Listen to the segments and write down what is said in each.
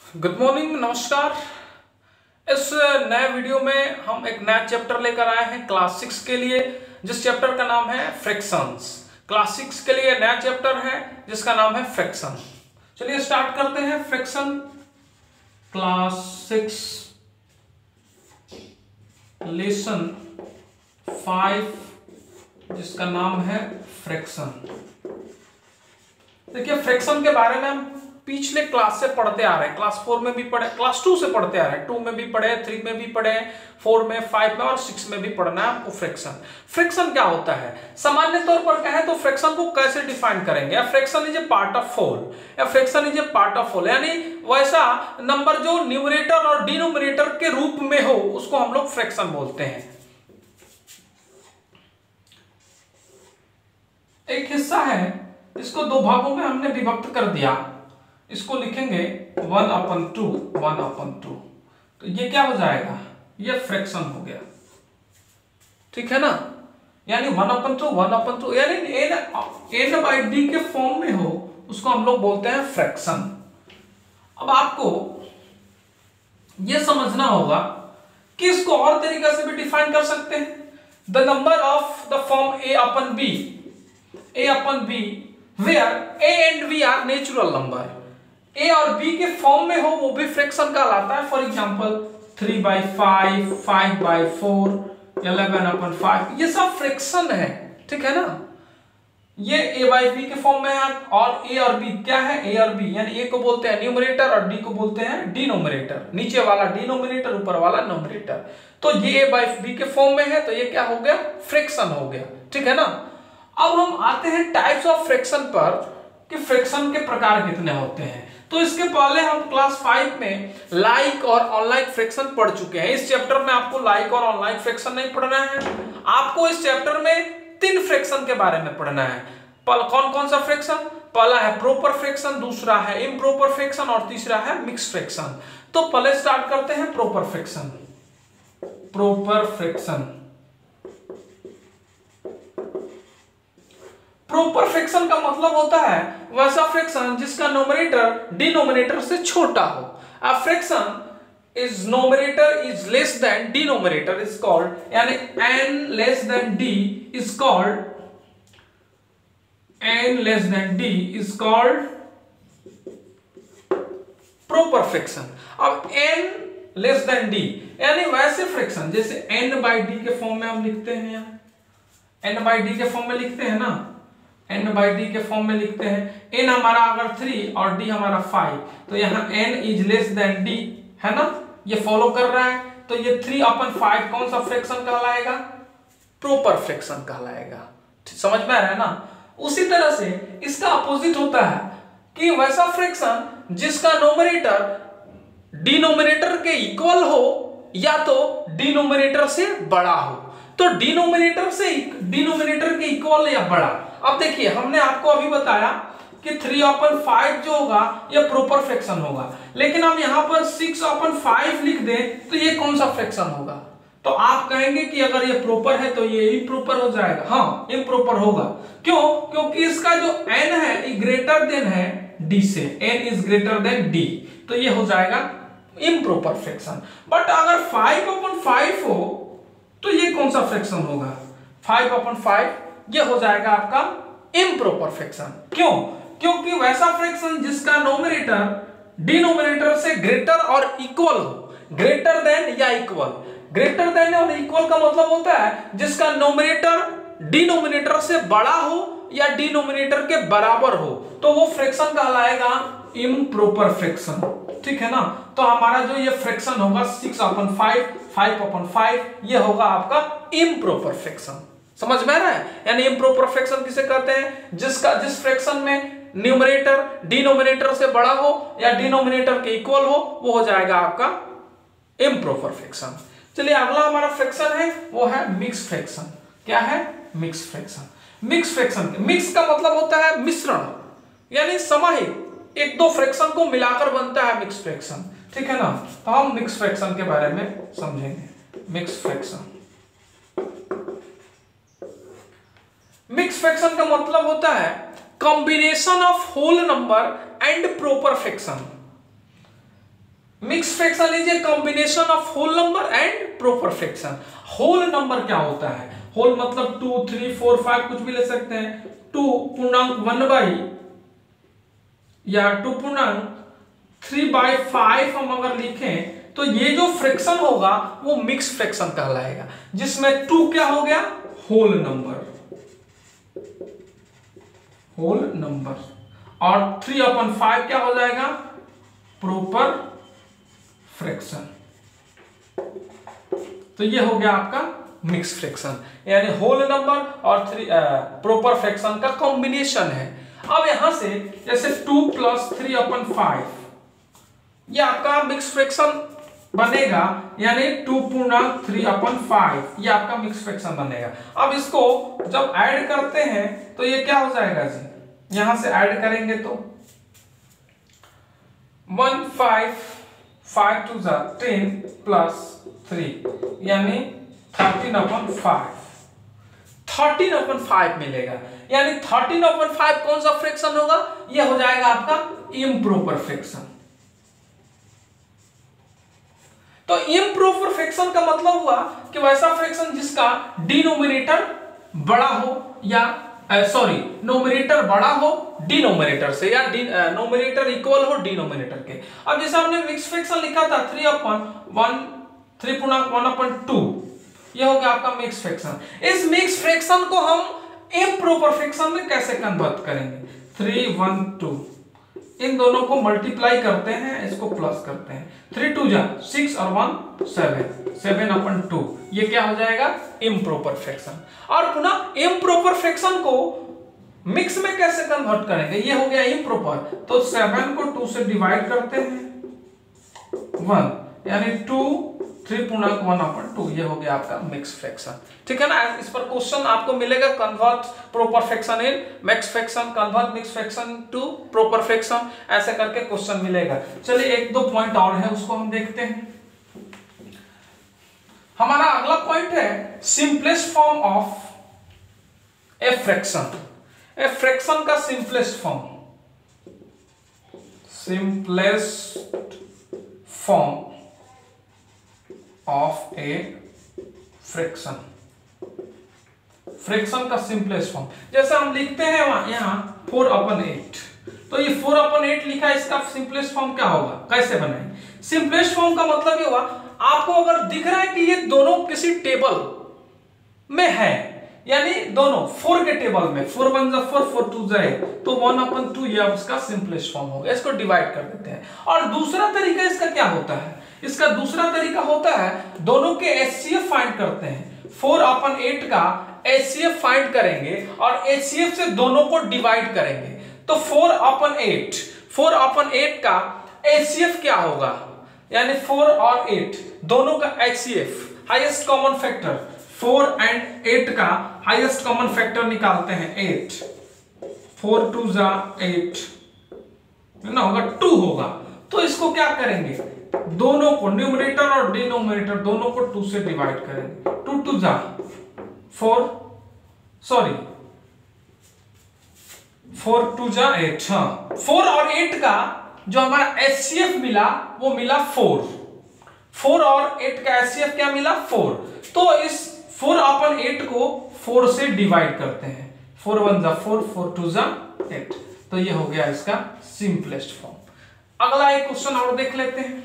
Good morning, नमस्कार। इस नए वीडियो में हम एक नया चैप्टर लेकर आए हैं क्लास 6 के लिए, जिस चैप्टर का नाम है फ्रैक्शंस। क्लास 6 के लिए नया चैप्टर है जिसका नाम है फ्रैक्शन। चलिए स्टार्ट करते हैं। फ्रैक्शन क्लास 6 लेसन 5 जिसका नाम है फ्रैक्शन। देखिए, फ्रैक्शन के बारे में हम पिछले क्लास से पढ़ते आ रहे हैं। क्लास 4 में भी पढ़े, क्लास 2 से पढ़ते आ रहे हैं। 2 में भी पढ़े, 3 में भी पढ़े, 4 में, 5 में और 6 में भी पढ़ना है आपको फ्रैक्शन। फ्रैक्शन क्या होता है? सामान्य तौर पर कहें तो फ्रैक्शन को कैसे डिफाइन करेंगे? Fraction is a part of whole, या fraction is a part of whole, यानी वैसा नंबर जो न्यूमरेटर और डिनोमिनेटर के रूप में हो उसको हम लोग फ्रैक्शन बोलते हैं। एक हिस्सा है, इसको दो भागों में हमने विभक्त कर दिया। इसको लिखेंगे 1/2, 1/2। तो ये क्या हो जाएगा? ये फ्रैक्शन हो गया, ठीक है ना। यानी 1/2, 1/2 यानी n/d के फॉर्म में हो उसको हम लोग बोलते हैं फ्रैक्शन। अब आपको ये समझना होगा कि इसको और तरीके से भी डिफाइन कर सकते हैं। The number of the form a/b where a and b are natural number. a और b के फॉर्म में हो वो भी फ्रैक्शन कहलाता है। फॉर एग्जांपल 3/5, 5/4, 11/5, ये सब फ्रैक्शन है, ठीक है ना। ये a/b के फॉर्म में है और a और b क्या है? a और b यानी a को बोलते हैं न्यूमरेटर और d को बोलते हैं डिनोमिनेटर। नीचे वाला डिनोमिनेटर, ऊपर वाला नोमिनेटर। तो ये a/b के फॉर्म में है तो ये क्या हो गया? फ्रैक्शन हो गया, ठीक है ना। अब हम आते हैं टाइप्स ऑफ फ्रैक्शन पर कि फ्रैक्शन के प्रकार कितने होते हैं। तो इसके पहले हम क्लास 5 में लाइक और अनलाइक फ्रैक्शन पढ़ चुके हैं। इस चैप्टर में आपको लाइक और अनलाइक फ्रैक्शन नहीं पढ़ना है। आपको इस चैप्टर में 3 फ्रैक्शन के बारे में पढ़ना है। कौन कौन सा फ्रैक्शन? पहला है प्रॉपर फ्रैक्शन, दूसरा है इम्प्रॉपर फ्रैक्शन और तीसरा है मिक्स्ड फ्रैक्शन। तो पहले स्टार्ट करते हैं proper fraction. Proper fraction, proper fraction का मतलब होता है वैसा फ्रैक्शन जिसका नोमिनेटर डिनोमिनेटर से छोटा हो। A fraction is nominator is less than denominator is called, यानी n less than d is called, n less than d is called proper fraction. अब n लेस देन d यानी वैसे fraction जैसे n/d के form में हम लिखते हैं, यहाँ n/d के फॉर्म में लिखते हैं ना, n/d के फॉर्म में लिखते हैं। n हमारा अगर 3 और d हमारा 5, तो यहाँ n is less than d है ना, ये फॉलो कर रहा है। तो ये 3/5 कौन सा फ्रैक्शन कहलाएगा? प्रॉपर फ्रैक्शन कहलाएगा। समझ में आ रहा है ना। उसी तरह से इसका अपोजिट होता है कि वैसा फ्रैक्शन जिसका नोमिनेटर डिनोमिनेटर के इक्वल हो या तो डिनोमिनेटर से बड़ा हो। तो डिनोमिनेटर के इक्वल या बड़ा। अब देखिए, हमने आपको अभी बताया कि 3/5 जो होगा ये प्रॉपर फ्रैक्शन होगा, लेकिन हम यहाँ पर 6/5 लिख दें तो ये कौन सा फ्रैक्शन होगा? तो आप कहेंगे कि अगर ये प्रॉपर है तो ये इम्प्रॉपर हो जाएगा। हाँ, इम्प्रॉपर होगा। क्यों? क्योंकि इसका जो n है ये ग्रेटर देन है d से, n is greater than d, तो ये हो जाएगा इम्प्रॉपर फ्रैक्शन। बट अगर 5/5 हो तो ये कौन सा फ्रैक्शन होगा? 5/5 ये हो जाएगा आपका इम्प्रॉपर फ्रैक्शन। क्यों? क्योंकि वैसा फ्रैक्शन जिसका नोमिनेटर डिनोमिनेटर से ग्रेटर और इक्वल हो, ग्रेटर देन या इक्वल। ग्रेटर देन और इक्वल का मतलब होता है जिसका नोमिनेटर डिनोमिनेटर से बड़ा हो या डिनोमिनेटर के बराबर हो, तो वो फ्रैक्शन कहलाएगा इम्प्रॉपर फ्रैक्शन, ठीक है ना। तो हमारा जो ये फ्रैक्शन होगा 6/5, 5/5, ये होगा आपका इम्प्रॉपर फ्रैक्शन। समझ में आ रहा है? यानी इम्प्रॉपर फ्रैक्शन किसे कहते हैं? जिस फ्रैक्शन में न्यूमरेटर डिनोमिनेटर से बड़ा हो या डिनोमिनेटर के इक्वल हो, वो हो जाएगा आपका इम्प्रॉपर फ्रैक्शन। चलिए, अगला हमारा फ्रैक्शन है वो है मिक्स फ्रैक्शन। क्या है? Mix fraction. Mix fraction, mix का मतलब होता है मिश्रण, यानी समाहित, एक दो फ्रैक्शन को मिलाकर बनता है मिक्स फ्रैक्शन, ठीक है ना। तो हम मिक्स फ्रैक्शन के बारे में समझेंगे। मिक्स फ्रैक्शन, मिक्स फ्रैक्शन का मतलब होता है combination of whole number and proper fraction. Mix fraction is a combination of whole number and proper fraction. Whole number क्या होता है? होल मतलब 2, 3, 4, 5 कुछ भी ले सकते हैं। 2 पूर्णांक 1/, या 2 पूर्णांक 3/5 हम अगर लिखें तो ये जो फ्रैक्शन होगा वो मिक्स फ्रैक्शन कहलाएगा, जिसमें 2 क्या हो गया? होल नंबर, होल नंबर, और 3/5 क्या हो जाएगा? Proper fraction. तो ये हो गया आपका मिक्स फ्रैक्शन, यानी होल नंबर और प्रॉपर फ्रैक्शन का कॉम्बिनेशन है। अब यहां से जैसे 2 + 3/5 ये आपका मिक्स फ्रैक्शन बनेगा, यानी 2 पूर्णांक 3/5 ये आपका मिक्स फ्रैक्शन बनेगा। अब इसको जब ऐड करते हैं तो ये क्या हो जाएगा जी? यहां से ऐड करेंगे तो 1, 5, 5 2 10 + 3 यानी 13/5 13/5 मिलेगा, यानी 13/5 कौन सा फ्रैक्शन होगा? यह हो जाएगा आपका इम्प्रॉपर फ्रैक्शन। तो इम्प्रॉपर फ्रैक्शन का मतलब हुआ कि वैसा फ्रैक्शन जिसका डिनोमिनेटर बड़ा हो, या नोमिनेटर बड़ा हो डिनोमिनेटर से, या नोमिनेटर इक्वल हो डिनोमिनेटर के। अब जैसे हमने मिक्स फ्रैक्शन लिखा था 3 पूर्णांक 1/2, ये हो गया आपका मिक्स फ्रैक्शन। इस मिक्स फ्रैक्शन को हम इम्प्रॉपर फ्रैक्शन में कैसे कन्वर्ट करेंगे? 3, 1, 2 इन दोनों को मल्टीप्लाई करते हैं, इसको प्लस करते हैं। 3 2 6 और 1 7 7/2 ये क्या हो जाएगा? Improper fraction. और पुनः इम्प्रॉपर फ्रैक्शन को मिक्स में कैसे कन्वर्ट करेंगे? ये हो गया इम्प्रॉपर, तो 7 को 2 से डिवाइड करते हैं 1, यानी 2 3 पूर्णांक 1/2 ये हो गया आपका मिक्स फ्रैक्शन। ठीक है ना? इस पर क्वेश्चन आपको मिलेगा, convert proper fraction in mix fraction, convert mix fraction to proper fraction, ऐसे करके क्वेश्चन मिलेगा। चलिए 1-2 पॉइंट और है उसको हम देखते हैं। हमारा अगला पॉइंट है simplest form of a fraction. A fraction का simplest form, simplest form of a fraction, fraction का सिंपलेस्ट फॉर्म। जैसे हम लिखते हैं यहां 4/8, तो ये 4/8 लिखा है, इसका सिंपलेस्ट फॉर्म क्या होगा? कैसे बनाएंगे? सिंपलेस्ट फॉर्म का मतलब ये हुआ, आपको अगर दिख रहा है कि ये दोनों किसी टेबल में है, यानी दोनों 4 के टेबल में, 4 1 4 4 2 तो 1/2 ये उसका सिंपलेस्ट फॉर्म होगा। इसको डिवाइड कर देते हैं। और दूसरा तरीका इसका क्या होता है? इसका दूसरा तरीका होता है दोनों के एचसीएफ फाइंड करते हैं। 4/8 का एचसीएफ फाइंड करेंगे और एचसीएफ से दोनों को डिवाइड करेंगे। तो 4/8 का एचसीएफ क्या होगा? यानी 4 और 8 दोनों का HCF highest common factor, 4 and 8 का हाईएस्ट कॉमन फैक्टर निकालते हैं 8, 4 2 8 ना होगा 2 होगा। तो इसको क्या करेंगे? दोनों को न्यूमरेटर और डिनोमिनेटर दोनों को 2 से डिवाइड करेंगे। 2 2 4 4 2 8। हाँ, 4 और 8 का जो हमारा एचसीएफ मिला वो मिला 4। 4 और 8 का एचसीएफ क्या मिला? 4। तो इस 4/8 को 4 से डिवाइड करते हैं। 4 1 4 4 2 8। तो ये हो गया इसका सिंपलेस्ट फॉर्म। अगला एक क्वेश्चन और देख लेते हैं।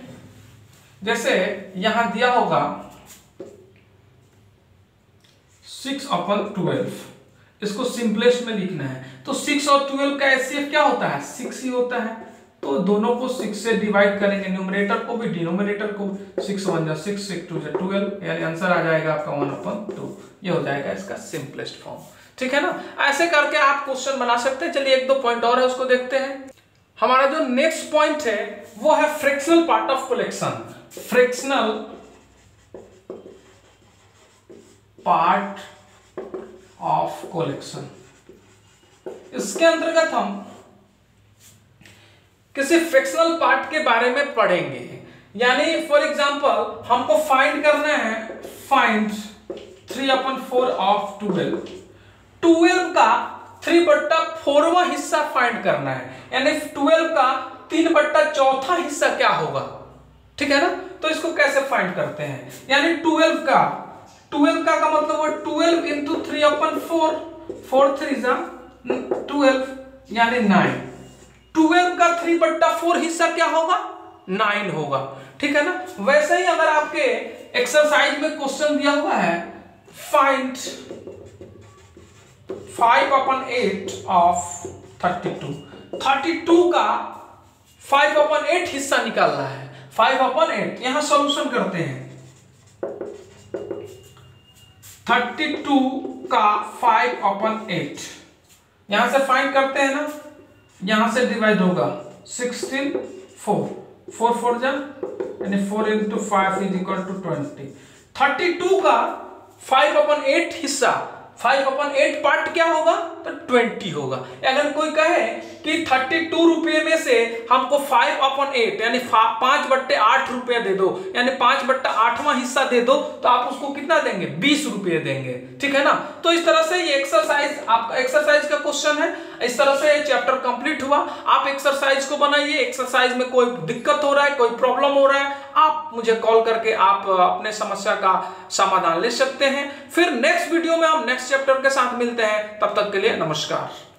जैसे यहां दिया होगा 6/12, इसको सिंपलेस्ट में लिखना है। तो 6 और 12 का एचसीएफ क्या होता है? 6 ही होता है। तो दोनों को 6 से डिवाइड करेंगे, न्यूमरेटर को भी डिनोमिनेटर को। 6 1 6 6 2 12, यानी आंसर आ जाएगा आपका 1/2। ये हो जाएगा इसका सिंपलेस्ट फॉर्म। ठीक है ना? ऐसे करके आप क्वेश्चन बना सकते हैं। चलिए 1-2 पॉइंट और है उसको देखते हैं। हमारा जो नेक्स्ट पॉइंट है वो है fractional part of collection. Fractional part of collection, इसके अंतर्गत हम किसी फ्रैक्शनल पार्ट के बारे में पढ़ेंगे। यानी फॉर एग्जांपल हमको फाइंड करना है, फाइंड 3/4 ऑफ 12 का 3/4वां हिस्सा फाइंड करना है। यानी 12 का 3/4 हिस्सा क्या होगा? ठीक है ना। तो इसको कैसे फाइंड करते हैं, यानी 12 का मतलब वो 12 इंटू 3/4, 4 3 जा 12 यानी 9। 12 का 3/4 हिस्सा क्या होगा, 9 होगा, ठीक है ना। वैसे ही अगर आपके एक्सरसाइज में क्वेश्चन दिया हुआ है फाइंड 5/8 ऑफ 32 का 5/8 हिस्सा निकालना है। 5/8 यहां सॉल्यूशन करते हैं। 32 का 5/8 यहां से फाइंड करते हैं ना, यहां से डिवाइड होगा 16 4 4 जा यानी 4 इंटू 5 इज इक्वल टू 20। 32 का 5/8 हिस्सा, 5/8 पार्ट क्या होगा, तो 20 होगा। अगर कोई कहे कि 32 रुपये में से हमको 5/8 यानी 5/8 रुपये दे दो, यानी 5/8वां हिस्सा दे दो, तो आप उसको कितना देंगे, 20 रुपये देंगे, ठीक है ना। तो इस तरह से ये एक्सरसाइज आपका एक्सरसाइज का क्वेश्चन है। इस तरह से ये चैप्टर कंप्लीट हुआ। आप एक्सरसाइज को बनाइए, एक्सरसाइज में कोई दिक्कत हो रहा है, कोई प्रॉब्लम हो रहा है, आप मुझे कॉल करके आप अपने समस्या का समाधान ले सकते हैं। फिर नेक्स्ट वीडियो में हम नेक्स्ट चैप्टर के साथ मिलते हैं, तब तक के लिए नमस्कार।